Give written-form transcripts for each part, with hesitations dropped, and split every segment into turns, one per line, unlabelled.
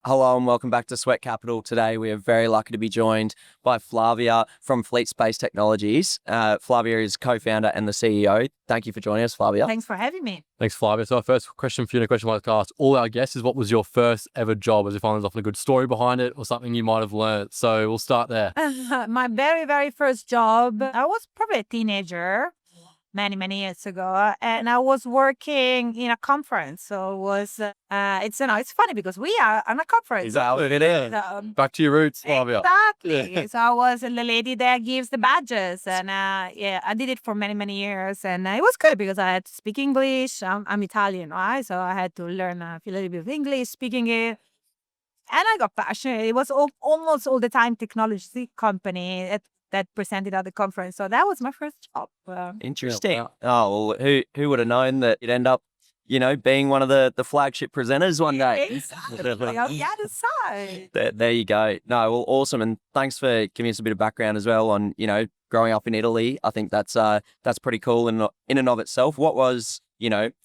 Hello and welcome back to Sweat Capital. Today we are very lucky to be joined by Flavia from Fleet Space Technologies. Flavia is co-founder and the CEO. Thank you for joining us, Flavia.
Thanks for having me.
Thanks, Flavia. So our first question for you, and a question I'd like to ask all our guests is, what was your first ever job? As if there's often a good story behind it or something you might have learned. So we'll start there.
My very first job, I was probably a teenager many years ago, and I was working in a conference. So it was, it's funny because we are on a conference.
Exactly. It is. Back to your roots, Flavia.
Exactly. So I was the lady that gives the badges, and I did it for many years, and it was good because I had to speak English. I'm Italian, right? So I had to learn a little bit of English, speaking it. And I got passionate. It was almost all the time technology company that presented at the conference. So that was my first job.
Interesting.
Yeah.
Oh, well, who would have known that you'd end up, being one of the flagship presenters one day?
Exactly. On the other side.
There you go. No, well, awesome. And thanks for giving us a bit of background as well on, growing up in Italy. I think that's pretty cool in and of itself. What was,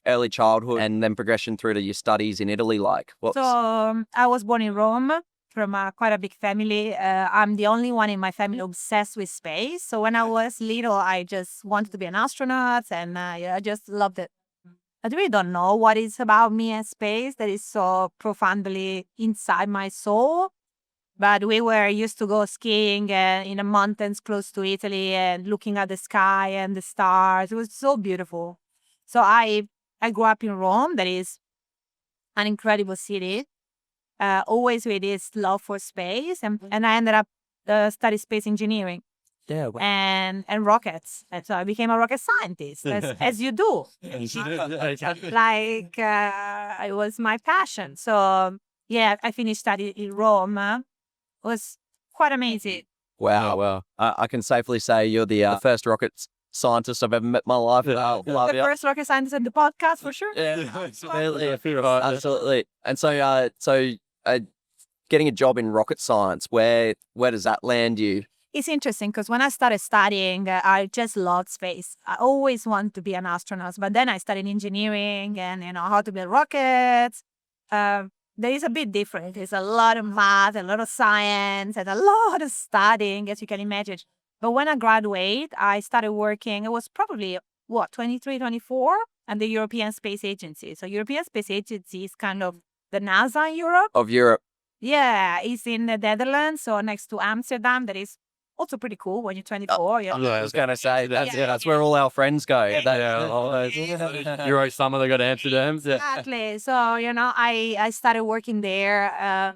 early childhood and then progression through to your studies in Italy like?
I was born in Rome from quite a big family. I'm the only one in my family obsessed with space. So when I was little, I just wanted to be an astronaut, and I just loved it. I really don't know what is about me and space that is so profoundly inside my soul. But we were used to go skiing in the mountains close to Italy and looking at the sky and the stars. It was so beautiful. So I grew up in Rome, that is an incredible city, always with this love for space. And I ended up studying space engineering.
Yeah.
And rockets. And so I became a rocket scientist, as you do. It was my passion. So yeah, I finished studying in Rome. It was quite amazing.
Wow. I can safely say you're the first rocket scientist I've ever met in my life.
The first rocket scientist in the podcast, for sure.
Yeah, absolutely. And so getting a job in rocket science, where does that land you?
It's interesting because when I started studying, I just loved space. I always wanted to be an astronaut, but then I studied engineering and how to build rockets. There is a bit different. There's a lot of math, a lot of science, and a lot of studying, as you can imagine. But when I graduated, I started working. It was probably 23, 24, at the European Space Agency. So European Space Agency is kind of the NASA in Europe.
Of Europe.
Yeah, it's in the Netherlands, so next to Amsterdam. That is also pretty cool when you're 24.
I was going to say, that's where all our friends go.
Euro summer, they go to Amsterdam.
Exactly. So, I started working there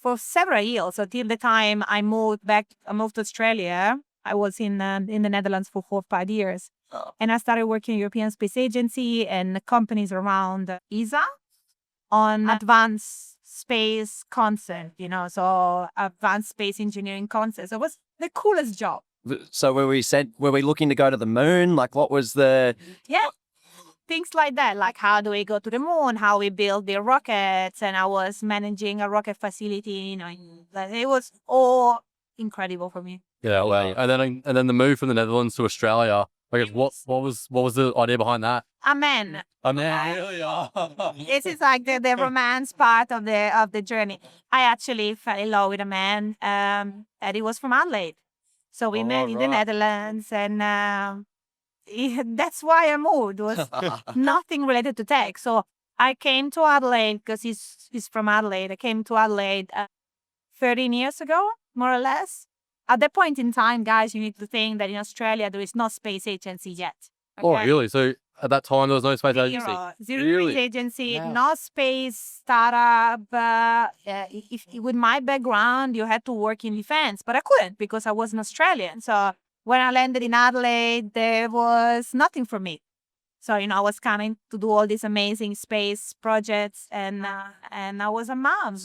for several years. So till the time I moved to Australia. I was in the Netherlands for 4 or 5 years.
Oh.
And I started working European Space Agency and companies around ESA on advanced space concept, so advanced space engineering concept. So it was the coolest job.
So were we looking to go to the moon? Like, what was the...
Yeah, things like that. Like, how do we go to the moon? How we build the rockets? And I was managing a rocket facility, it was all incredible for me.
Yeah, well, and then the move from the Netherlands to Australia. I guess what was the idea behind that?
A man.
Really?
This is like the romance part of the journey. I actually fell in love with a man, and he was from Adelaide. So we met in the Netherlands, and that's why I moved. It was nothing related to tech. So I came to Adelaide because he's from Adelaide. I came to Adelaide 13 years ago, more or less. At that point in time, guys, you need to think that in Australia, there is no space agency yet. Okay?
Oh, really? So at that time, there was no space agency?
Zero
Really?
space agency,
Yeah.
no space startup. With my background, you had to work in defense, but I couldn't because I was an Australian. So when I landed in Adelaide, there was nothing for me. So, I was coming to do all these amazing space projects, and I was a mom.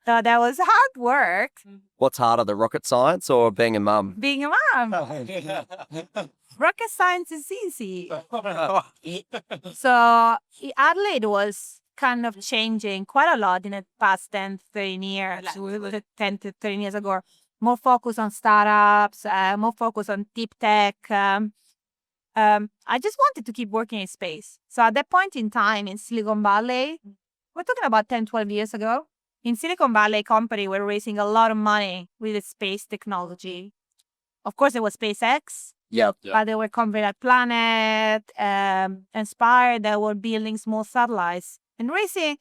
So that was hard work.
What's harder, the rocket science or being a mum?
Being a mom. Rocket science is easy. So Adelaide was kind of changing quite a lot in the past 10, 13 years, 10 to 13 years ago. More focus on startups, more focus on deep tech. I just wanted to keep working in space. So at that point in time in Silicon Valley, we're talking about 10, 12 years ago, in Silicon Valley, company were raising a lot of money with the space technology. Of course, there was SpaceX,
Yep.
but there were companies like Planet, Inspire that were building small satellites and raising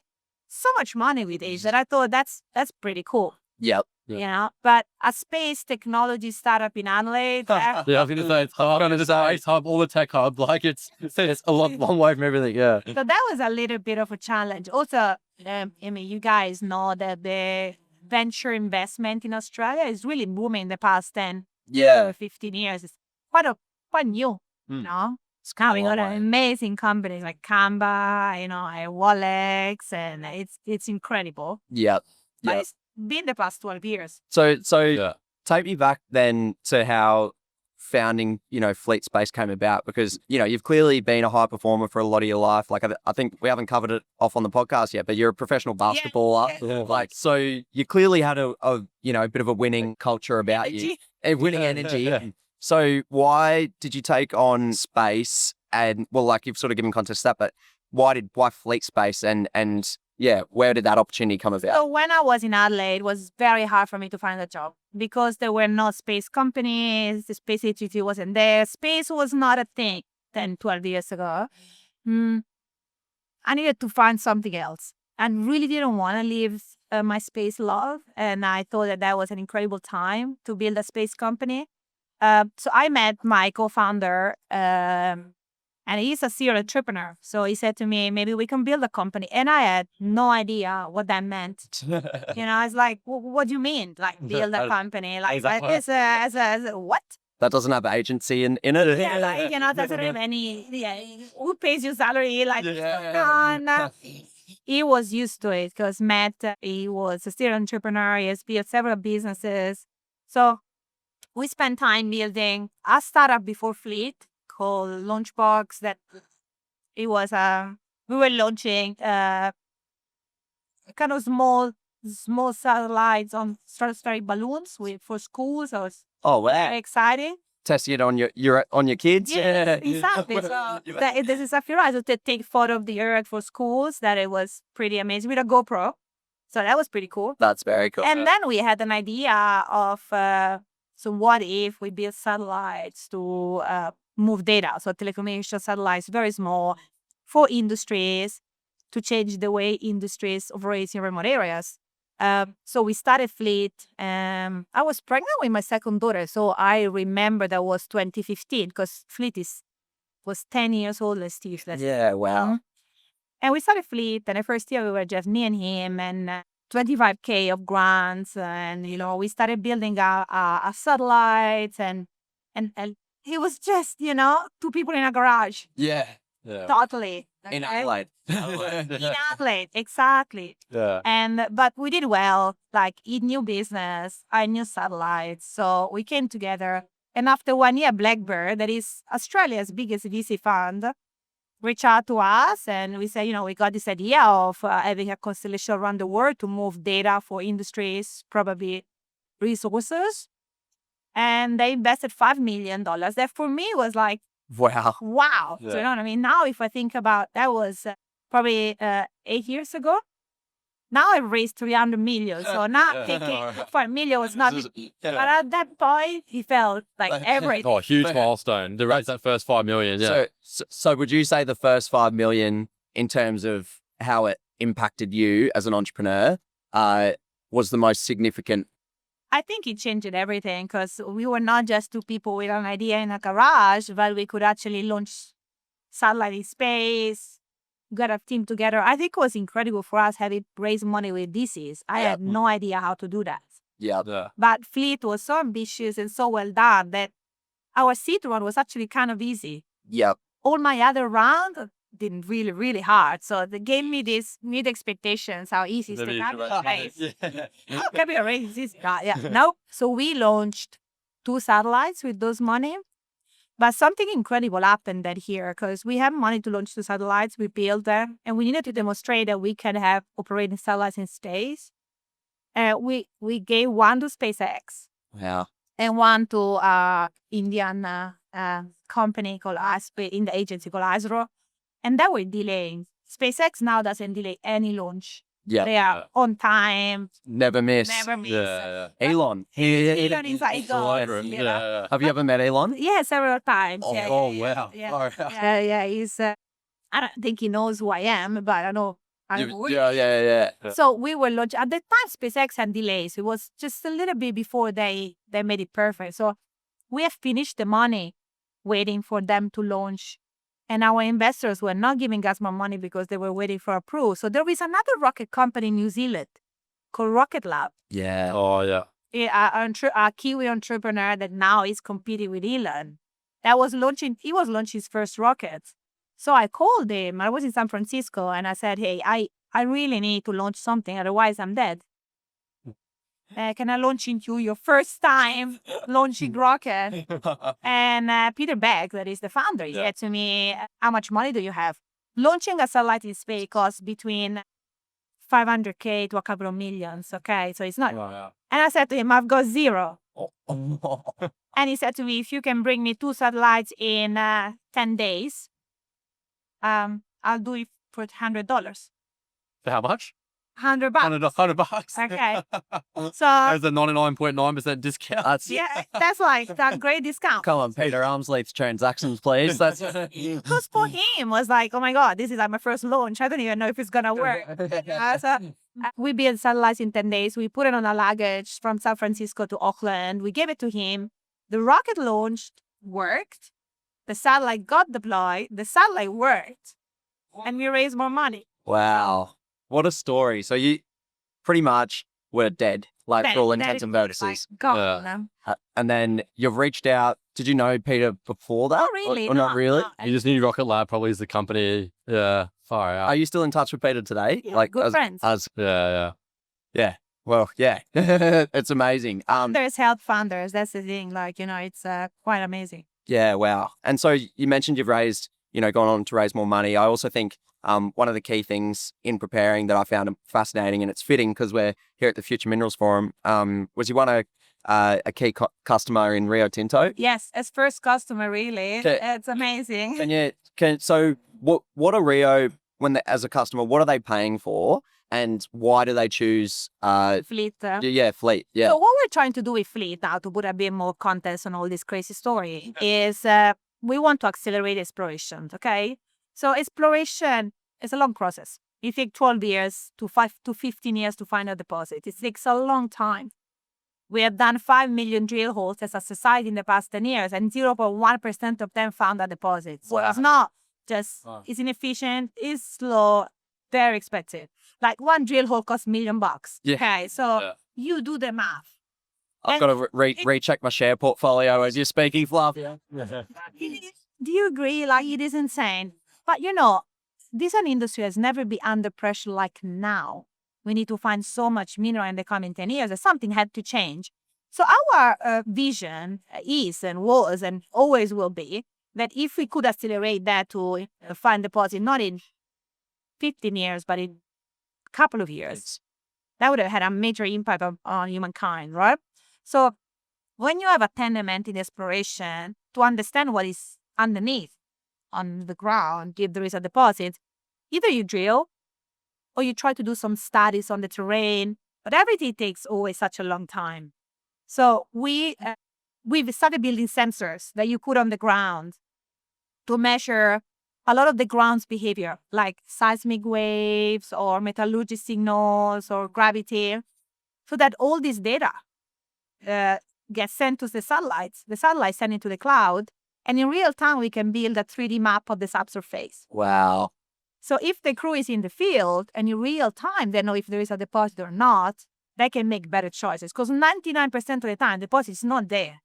so much money with it that I thought that's pretty cool.
Yep.
Yeah.
You know, but a space technology startup in Adelaide,
Yeah, I was going to say, it's hard. It's a space hub, all the tech hub. Like, it's a long way from everything. Yeah.
so that was a little bit of a challenge. Also, I mean, you guys know that the venture investment in Australia is really booming the past 10
Yeah.
or 15 years. It's quite new, you know.
It's come
We
a long
got
way.
amazing companies like Canva, Wallex, and it's incredible.
Yep.
But
Yep.
it's been the past 12 years.
So
Yeah.
take me back then to how founding, Fleet Space came about, because, you've clearly been a high performer for a lot of your life. Like, I think we haven't covered it off on the podcast yet, but you're a professional basketballer.
yeah.
Like, so you clearly had a bit of a winning culture about you.
Energy.
Winning energy. So why did you take on space? And, well, like, you've sort of given context to that, but why Fleet Space? And yeah, where did that opportunity come about?
So when I was in Adelaide, it was very hard for me to find a job because there were no space companies. The space agency wasn't there. Space was not a thing 10, 12 years ago. I needed to find something else and really didn't want to leave my space love. And I thought that was an incredible time to build a space company. So I met my co-founder, and he's a serial entrepreneur. So he said to me, maybe we can build a company. And I had no idea what that meant. I was like, what do you mean? Like, build a company? Like,
Exactly.
as a what?
That doesn't have agency in it.
Yeah, like, doesn't have any, who pays your salary? Like, no. He was used to it because Matt, he was a serial entrepreneur. He has built several businesses. So we spent time building a startup before Fleet called Launchbox. That it was we were launching kind of small satellites on stratospheric balloons for schools. So it's
Oh,
very
wow.
exciting.
Testing it on your kids.
Yeah, exactly. So this is a few hours to take photo of the Earth for schools. That it was pretty amazing with a GoPro. So that was pretty cool.
That's very cool.
And then we had an idea of so what if we build satellites to move data? So telecommunication satellites, very small, for industries to change the way industries operate in remote areas. So we started Fleet. I was pregnant with my second daughter, so I remember that was 2015 because Fleet was 10 years old last year.
Yeah, wow.
And we started Fleet, and the first year we were just me and him, and 25K of grants, and we started building a satellite, and it was just two people in a garage,
Yeah.
totally.
In
okay?
Adelaide.
In Adelaide, exactly.
Yeah.
But we did well. Like, he knew business, I knew satellites, so we came together. And after 1 year, Blackbird, that is Australia's biggest VC fund, reached out to us, and we said, we got this idea of having a constellation around the world to move data for industries, probably resources. And they invested $5 million. That for me was like,
Wow.
wow.
Yeah.
So you know what I mean? Now, if I think about that was probably 8 years ago. Now I've raised 300 million. So now thinking 5 million was not. But at that point, he felt like everything.
Oh, huge milestone to raise that first 5 million. Yeah.
So would you say the first 5 million, in terms of how it impacted you as an entrepreneur, was the most significant?
I think it changed everything because we were not just two people with an idea in a garage, but we could actually launch satellite in space, got a team together. I think it was incredible for us having raised money with DCs. I had no idea how to do that.
Yeah.
But Fleet was so ambitious and so well done that our seed run was actually kind of easy.
Yep.
All my other rounds been really, really hard. So they gave me these need expectations, how easy is the capital raise. How capital raise is nope. So we launched 2 satellites with those money. But something incredible happened that year because we had money to launch 2 satellites. We built them, and we needed to demonstrate that we can have operating satellites in space. We gave one to SpaceX.
Wow.
And one to Indian company called in the agency called ASRO. And that were delaying. SpaceX now doesn't delay any launch.
Yeah.
They are on time,
Never miss.
never miss.
Elon.
Elon is like God. you know?
Yeah.
Have you ever met Elon?
Yeah, several times.
Oh,
yeah,
oh,
yeah,
wow.
Yeah,
Far
yeah,
out.
yeah. He's. I don't think he knows who I am, but I know.
Yeah.
So we were launching at the time. SpaceX had delays. It was just a little bit before they made it perfect. So we have finished the money, waiting for them to launch, and our investors were not giving us more money because they were waiting for approval. So there is another rocket company in New Zealand called Rocket Lab.
Yeah.
Oh, yeah.
A Kiwi entrepreneur that now is competing with Elon. He was launching his first rocket. So I called him. I was in San Francisco and I said, hey, I really need to launch something, otherwise I'm dead. Can I launch into your first time launching rocket? And Peter Beck, that is the founder, he said to me, how much money do you have? Launching a satellite in space costs between 500K to a couple of millions, okay? So it's not. And I said to him, I've got zero. And he said to me, if you can bring me 2 satellites in 10 days, I'll do it for $100.
For how much?
$100.
$100.
Okay. So
There's a 99.9% discount.
That's
yeah, that's like a great discount.
Come on, Peter. Arm's length transactions, please. That's
Because for him was like, oh my God, this is like my first launch. I don't even know if it's gonna work. We built satellites in 10 days. We put it on a luggage from San Francisco to Auckland. We gave it to him. The rocket launched, worked. The satellite got deployed. The satellite worked. And we raised more money.
wow. What a story. So you pretty much were dead, like for all intents and purposes.
Gone.
And then you've reached out. Did you know Peter before that?
Not really.
Or not really?
You just need Rocket Lab, probably is the company. Yeah. Far out.
Are you still in touch with Peter today?
Yeah, good friends.
Yeah.
Well, yeah. It's amazing.
There's help funders. That's the thing. Like, it's quite amazing.
Yeah, wow. And so you mentioned you've raised, gone on to raise more money. I also think one of the key things in preparing that I found fascinating, and it's fitting because we're here at the Future Minerals Forum, was you won a key customer in Rio Tinto.
Yes, as first customer, really.
Okay.
It's amazing.
So what are Rio, as a customer, what are they paying for? And why do they choose
Fleet.
Fleet? Yeah.
So what we're trying to do with Fleet now, to put a bit more context on all this crazy story, is we want to accelerate exploration, okay? So exploration is a long process. It takes 12 years to 15 years to find a deposit. It takes a long time. We have done 5 million drill holes as a society in the past 10 years, and 0.1% of them found a deposit. So it's not just, it's inefficient, it's slow, very expensive. Like one drill hole costs $1 million.
Yeah.
Okay, so you do the math.
I've got to recheck my share portfolio as you're speaking, Flavia.
Do you agree? Like, it is insane. But this an industry has never been under pressure like now. We need to find so much mineral in the coming 10 years that something had to change. So our vision is and was and always will be that if we could accelerate that to find deposit, not in 15 years, but in a couple of years, that would have had a major impact on humankind, right? So when you have a tenement in exploration, to understand what is underneath on the ground, if there is a deposit, either you drill or you try to do some studies on the terrain, but everything takes always such a long time. So we've started building sensors that you put on the ground to measure a lot of the ground's behavior, like seismic waves or metallurgy signals or gravity, so that all this data gets sent to the satellites. The satellites send it to the cloud, and in real time, we can build a 3D map of the subsurface.
Wow.
So if the crew is in the field and in real time, they know if there is a deposit or not, they can make better choices. Because 99% of the time, the deposit is not there.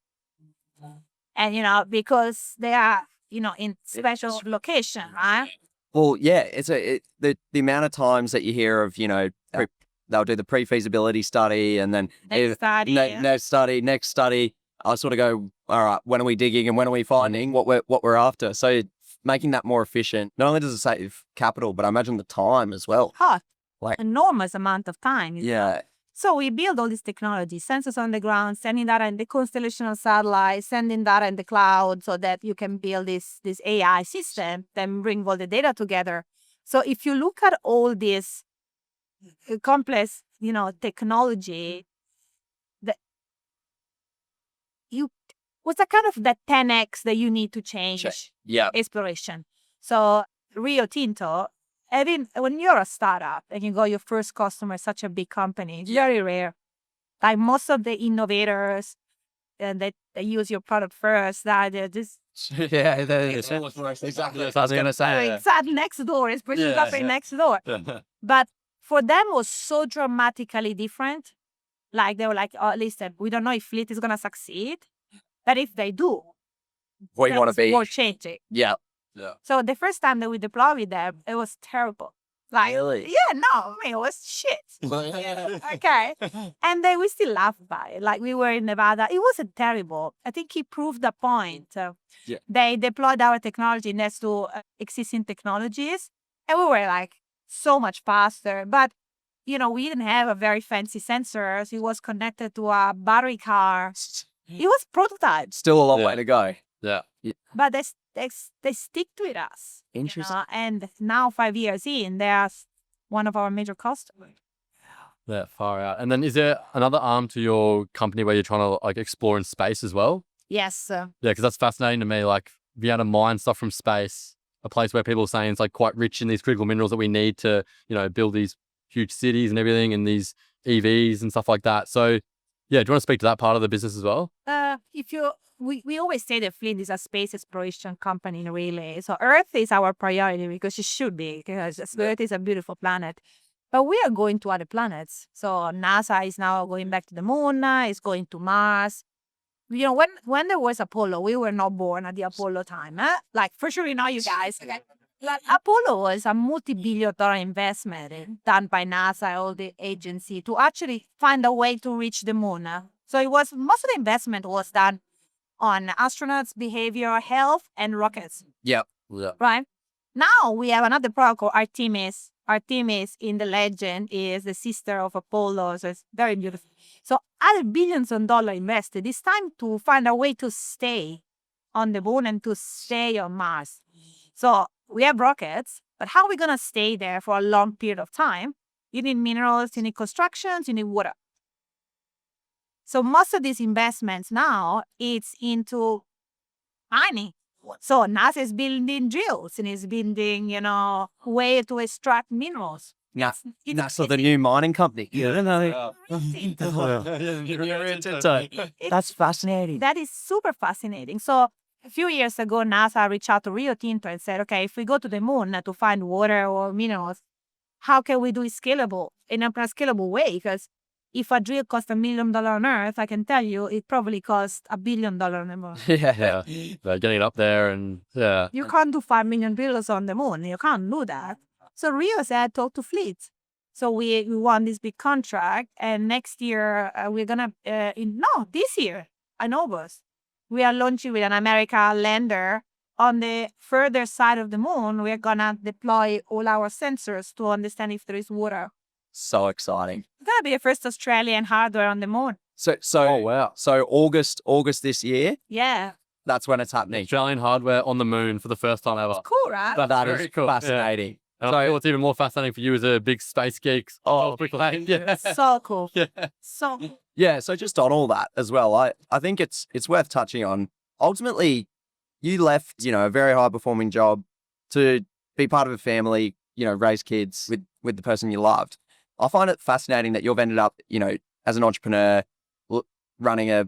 And, because they are, in special location, right?
Well, yeah, the amount of times that you hear of, they'll do the pre-feasibility study and then
Next
study. I sort of go, all right, when are we digging and when are we finding what we're after? So making that more efficient, not only does it save capital, but I imagine the time as well.
Enormous amount of time.
Yeah.
So we build all this technology, sensors on the ground, sending data in the constellation of satellites, sending data in the cloud so that you can build this AI system, then bring all the data together. So if you look at all this complex, technology, that you was a kind of the 10x that you need to change
Yeah.
exploration. So Rio Tinto, when you're a startup and you got your first customer, such a big company, it's very rare. Like most of the innovators that use your product first, that they're just
Yeah, exactly what I was gonna say.
it's at next door, it's pushing
Yeah,
coffee next door. But for them it was so dramatically different. Like they were like, oh, listen, we don't know if Fleet is gonna succeed, but if they do,
We want to be.
more changing.
Yeah.
So the first time that we deployed with them, it was terrible. Like,
Really?
yeah, no, I mean, it was shit. Okay. And then we still laugh about it. Like we were in Nevada. It wasn't terrible. I think he proved the point.
Yeah.
They deployed our technology next to existing technologies. And we were like so much faster. But, we didn't have a very fancy sensors. It was connected to a battery car. It was prototypes.
Still a long way to go.
Yeah.
But they stick with us.
Interesting.
And now 5 years in, they're one of our major customers.
Yeah, far out. And then is there another arm to your company where you're trying to like explore in space as well?
Yes.
Yeah, because that's fascinating to me. Like be able to mine stuff from space, a place where people are saying it's like quite rich in these critical minerals that we need to, build these huge cities and everything and these EVs and stuff like that. So yeah, do you want to speak to that part of the business as well?
We always say that Flint is a space exploration company, really. So Earth is our priority because it should be, because Earth is a beautiful planet. But we are going to other planets. So NASA is now going back to the moon, is going to Mars. When there was Apollo, we were not born at the Apollo time. Like, for sure, you guys. Okay? Like, Apollo was a multi-billion-dollar investment done by NASA, all the agency, to actually find a way to reach the moon. So most of the investment was done on astronauts' behavior, health, and rockets.
Yep.
Yeah.
Right? Now we have another product called Artemis. Artemis in the legend is the sister of Apollo, so it's very beautiful. So other billions of dollars invested. It's time to find a way to stay on the moon and to stay on Mars. So we have rockets, but how are we going to stay there for a long period of time? You need minerals, you need constructions, you need water. So most of these investments now, it's into mining. So NASA is building drills and is building, way to extract minerals.
Yeah. That's the new mining company. That's fascinating.
That is super fascinating. So a few years ago, NASA reached out to Rio Tinto and said, okay, if we go to the moon to find water or minerals, how can we do it scalable in a scalable way? Because if a drill costs $1 million on Earth, I can tell you it probably costs $1 billion on the moon.
Yeah. They're getting it up there and yeah.
You can't do 5 million drills on the moon. You can't do that. So Rio said, talk to Fleet. So we won this big contract, and next year we're gonna this year in August we are launching with an America lander on the further side of the moon. We're gonna deploy all our sensors to understand if there is water.
So exciting.
It's gonna be the first Australian hardware on the moon.
So
Oh wow.
So August this year,
Yeah,
that's when it's happening.
Australian hardware on the moon for the first time ever.
cool, right?
That
very
is
cool.
fascinating.
And I feel it's even more fascinating for you as a big space geek.
Oh,
yeah.
So cool.
Yeah.
So cool.
Yeah, so just on all that as well, I think it's worth touching on. Ultimately, you left, a very high performing job to be part of a family, raise kids with the person you loved. I find it fascinating that you've ended up, as an entrepreneur, running a,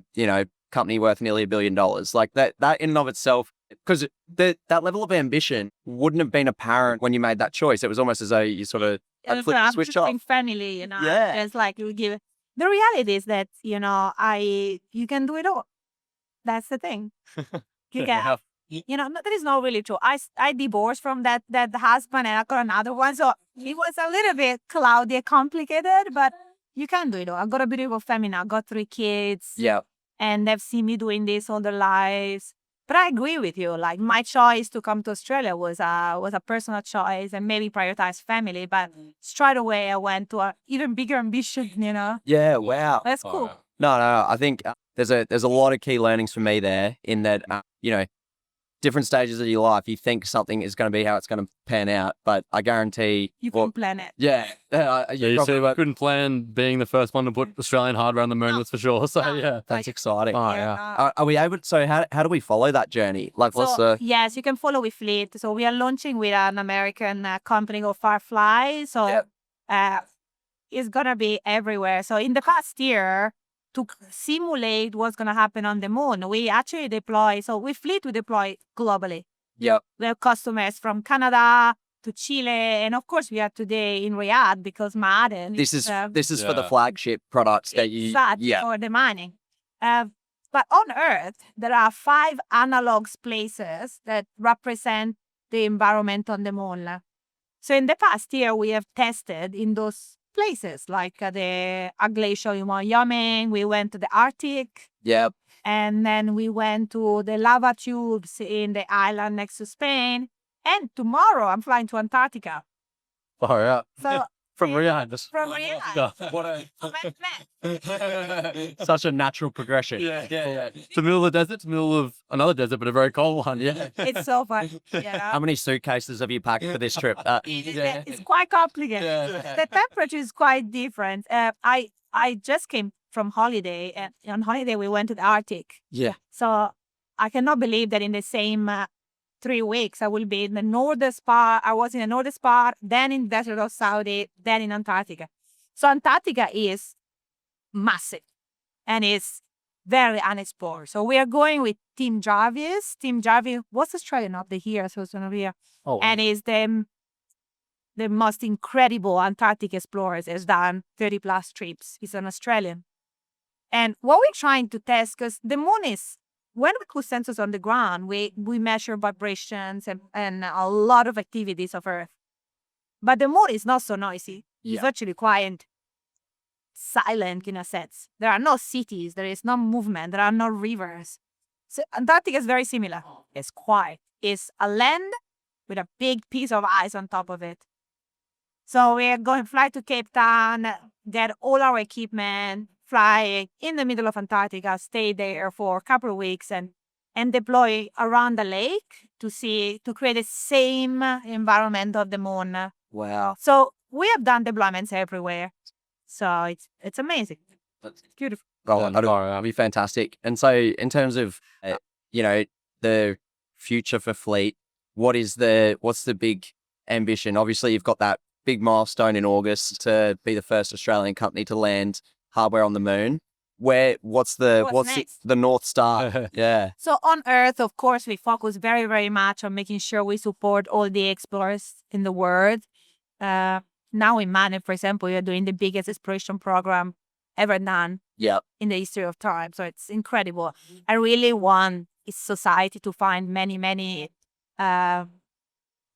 company worth nearly $1 billion. Like that in and of itself, because that level of ambition wouldn't have been apparent when you made that choice. It was almost as though you sort of had flipped the switch off.
Family,
Yeah.
It's like we give. The reality is that you can do it all. That's the thing. You can. That is not really true. I divorced from that husband and I got another one, so it was a little bit cloudy and complicated. But you can do it all. I got a beautiful family now. I got 3 kids.
Yeah.
And they've seen me doing this all their lives. But I agree with you. Like my choice to come to Australia was a personal choice and maybe prioritize family. But straight away I went to an even bigger ambition.
Yeah. Wow.
That's cool.
No. I think there's a lot of key learnings for me there in that, different stages of your life, you think something is going to be how it's going to pan out, but I guarantee
You can plan it.
yeah,
You
probably
see, couldn't plan being the first one to put Australian hardware on the moon, that's for sure. So yeah,
that's exciting.
Oh,
Yeah,
yeah.
Are we able? So how do we follow that journey? Like, what's
So,
the
yes, you can follow with Fleet. So we are launching with an American company called Firefly. So
Yep.
it's going to be everywhere. So in the past year, to simulate what's going to happen on the moon, we actually deploy. So with Fleet, we deploy globally.
Yep.
We have customers from Canada to Chile. And of course, we are today in Riyadh because Ma'aden.
This is for the
Yeah.
flagship products that you
for the mining. But on Earth, there are 5 analog places that represent the environment on the moon. So in the past year, we have tested in those places, like the glacier in Wyoming. We went to the Arctic,
Yep.
and then we went to the lava tubes in the island next to Spain. And tomorrow, I'm flying to Antarctica.
Oh yeah.
So
From Riyadh.
from Riyadh.
What a
Such a natural progression.
yeah. It's the middle of the desert, it's the middle of another desert, but a very cold one. Yeah.
It's so fun. Yeah.
How many suitcases have you packed for this trip?
It's quite complicated.
Yeah.
The temperature is quite different. I just came from holiday, and on holiday we went to the Arctic.
Yeah.
So I cannot believe that in the same 3 weeks I will be in the northern part. I was in the northern part, then in the desert of Saudi, then in Antarctica. So Antarctica is massive and is very unexplored. So we are going with Team Jarvis. Team Jarvis was Australian of the year, so it's gonna be and is the most incredible Antarctic explorers. Has done 30 plus trips. He's an Australian. And what we're trying to test, because the moon is, when we put sensors on the ground, we measure vibrations and a lot of activities of Earth. But the moon is not so noisy. It's actually quiet, silent in a sense. There are no cities. There is no movement. There are no rivers. So Antarctica is very similar. It's quiet. It's a land with a big piece of ice on top of it. So we're going to fly to Cape Town, get all our equipment, fly in the middle of Antarctica, stay there for a couple of weeks and deploy around the lake to create the same environment of the moon.
Wow.
So we have done deployments everywhere. So it's amazing. It's beautiful.
Oh, that'll be fantastic. And so in terms of, the future for Fleet, what's the big ambition? Obviously, you've got that big milestone in August to be the first Australian company to land hardware on the moon. What's
next?
the North Star? Yeah.
So on Earth, of course, we focus very, very much on making sure we support all the explorers in the world. Now in Ma'aden, for example, we are doing the biggest exploration program ever done
Yep.
in the history of time. So it's incredible. I really want society to find many, many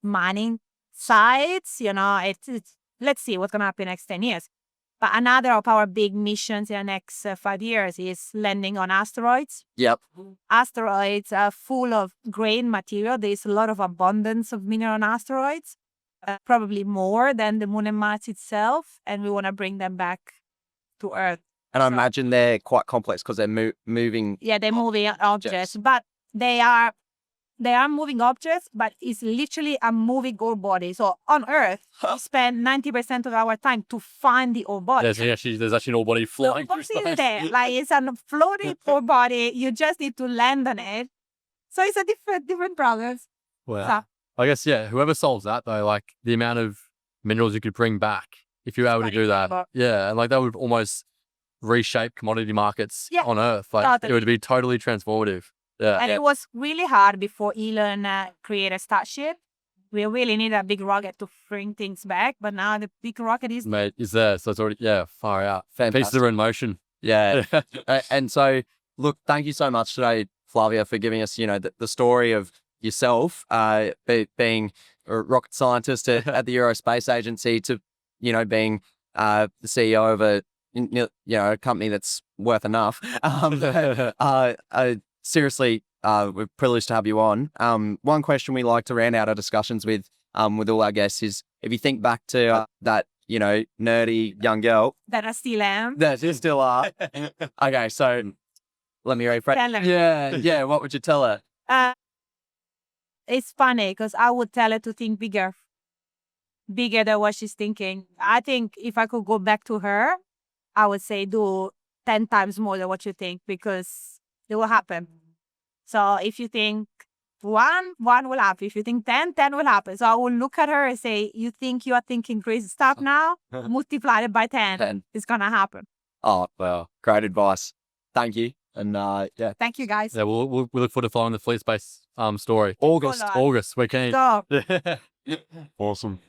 mining sites. Let's see what's going to happen next 10 years. But another of our big missions in the next 5 years is landing on asteroids.
Yep.
Asteroids are full of great material. There is a lot of abundance of mineral on asteroids, probably more than the moon and Mars itself. And we want to bring them back to Earth.
And I imagine they're quite complex because they're moving.
Yeah, they're moving objects, but they are moving objects, but it's literally a moving ore body. So on Earth, we spend 90% of our time to find the ore body.
There's actually an ore body flying.
The ore body is there. Like it's a floating ore body. You just need to land on it. So it's a different problem.
Well,
So,
I guess, whoever solves that though, like the amount of minerals you could bring back if you were able to do that.
incredible.
Yeah. And like that would almost reshape commodity markets
Yeah,
on Earth. Like it
totally.
would be totally transformative. Yeah.
And it was really hard before Elon created Starship. We really need a big rocket to bring things back. But now the big rocket is
Mate, is there. So it's already, far out.
Fantastic.
Pieces are in motion.
Yeah. And so, look, thank you so much today, Flavia, for giving us, the story of yourself being a rocket scientist at the Aerospace Agency to, being the CEO of a company that's worth enough. Seriously, we're privileged to have you on. One question we like to round out our discussions with all our guests is, if you think back to that, nerdy young girl
that I still am.
that you still are. Okay, so let me rephrase.
Tell her.
Yeah. What would you tell her?
it's funny because I would tell her to think bigger than what she's thinking. I think if I could go back to her, I would say do 10 times more than what you think, because it will happen. So if you think one will happen. If you think 10 will happen. So I will look at her and say, you think you are thinking crazy stuff now? Multiply it by 10.
10.
It's going to happen.
Oh, well, great advice. Thank you. And yeah,
Thank you, guys.
Yeah, we look forward to following the Fleet Space story.
Follow us.
August, we're keen.
Go.
Awesome.